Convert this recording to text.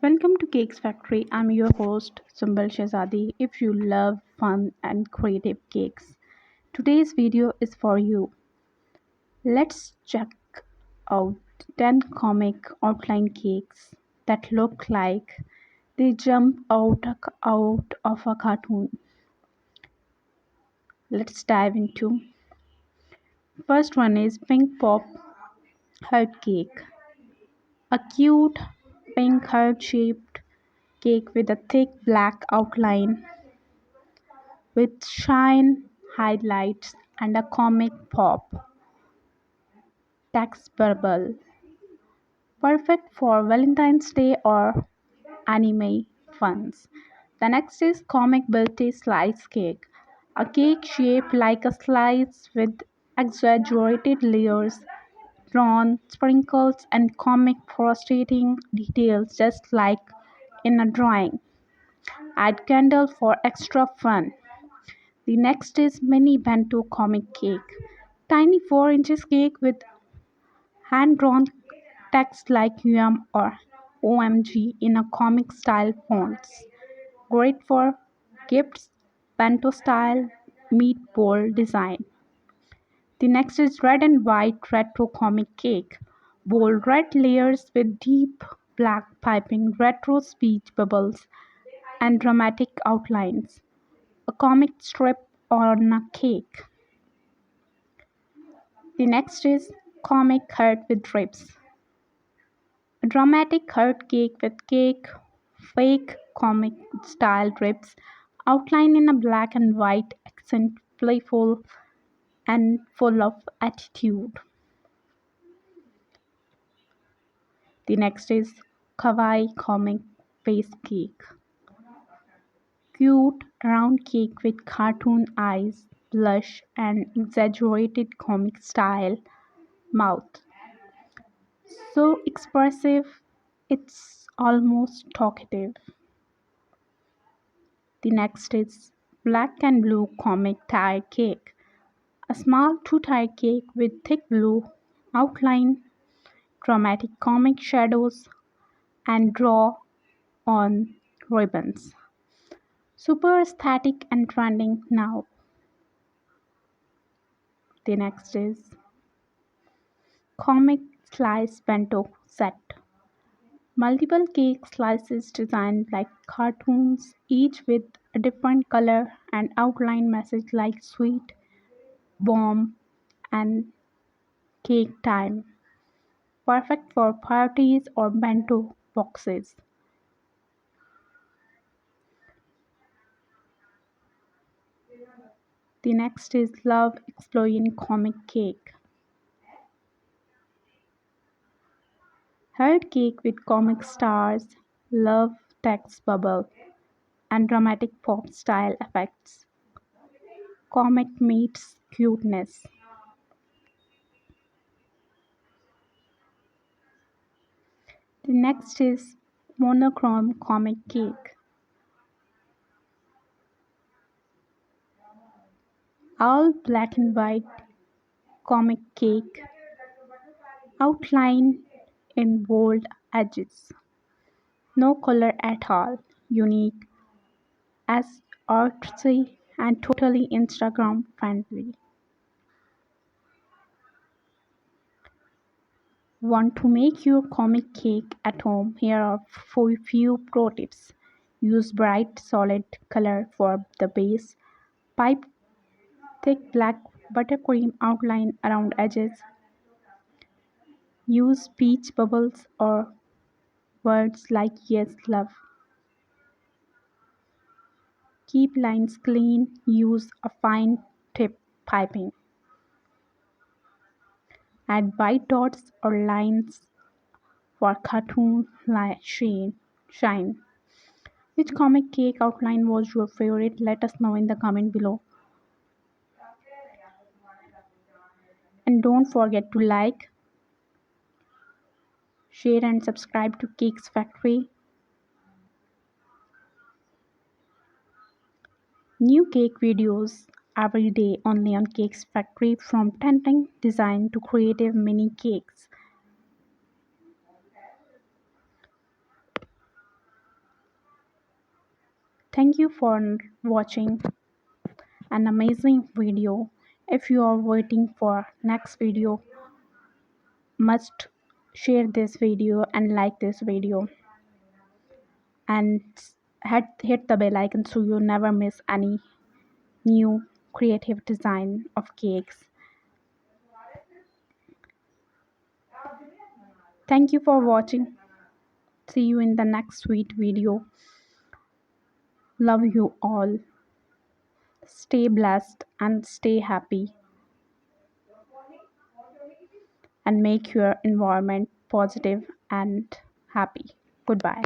Welcome to Cakes Factory. I'm your host, Sumbal Shahzadi. If you love fun and creative cakes, today's video is for you. Let's check out 10 comic outline cakes that look like they jump out of a cartoon. Let's dive into. First one is Pink Pop Heart Cake. A cute pink heart shaped cake with a thick black outline with shine highlights and a comic pop text bubble. Perfect for Valentine's Day or anime funs. The next is comic birthday slice cake. A cake shaped like a slice with exaggerated layers, drawn sprinkles, and comic frosting details just like in a drawing. Add candle for extra fun. The next is mini bento comic cake. Tiny 4 inches cake with hand drawn text like yum or OMG in a comic style fonts. Great for gifts, bento style meat bowl design. The next is red and white retro comic cake. Bold red layers with deep black piping, retro speech bubbles, and dramatic outlines. A comic strip on a cake. The next is comic heart with drips. A dramatic heart cake with fake comic style drips, outlined in a black and white accent, playful and full of attitude. The next is kawaii comic face cake. Cute round cake with cartoon eyes, blush, and exaggerated comic style mouth. So expressive, it's almost talkative. The next is black and blue comic tire cake. A small two-tier cake with thick blue outline, dramatic comic shadows, and draw on ribbons. Super aesthetic and trending now. The next is comic slice bento set. Multiple cake slices designed like cartoons, each with a different color and outline message like sweet, bomb, and cake time. Perfect for parties or bento boxes. The next is Love Explosion Comic Cake. Heart cake with comic stars, love text bubble, and dramatic pop style effects. Comic meets cuteness. The next is monochrome comic cake. All black and white comic cake, outlined in bold edges. No color at all. Unique as artsy and totally Instagram friendly. Want to make your comic cake at home? Here are a few pro tips. Use bright solid color for the base. Pipe thick black buttercream outline around edges. Use peach bubbles or words like yes, love. Keep lines clean. Use a fine tip piping. Add white dots or lines for cartoon shine. Which comic cake outline was your favorite? Let us know in the comment below. And don't forget to like, share and subscribe to Cakes Factory. New cake videos every day only on Cakes Factory, from tempting design to creative mini cakes. Thank you for watching an amazing video. If you are waiting for next video, must share this video and like this video and hit the bell icon so you never miss any new creative design of cakes. Thank you for watching. See you in the next sweet video. Love you all. Stay blessed and stay happy and make your environment positive and happy. Goodbye.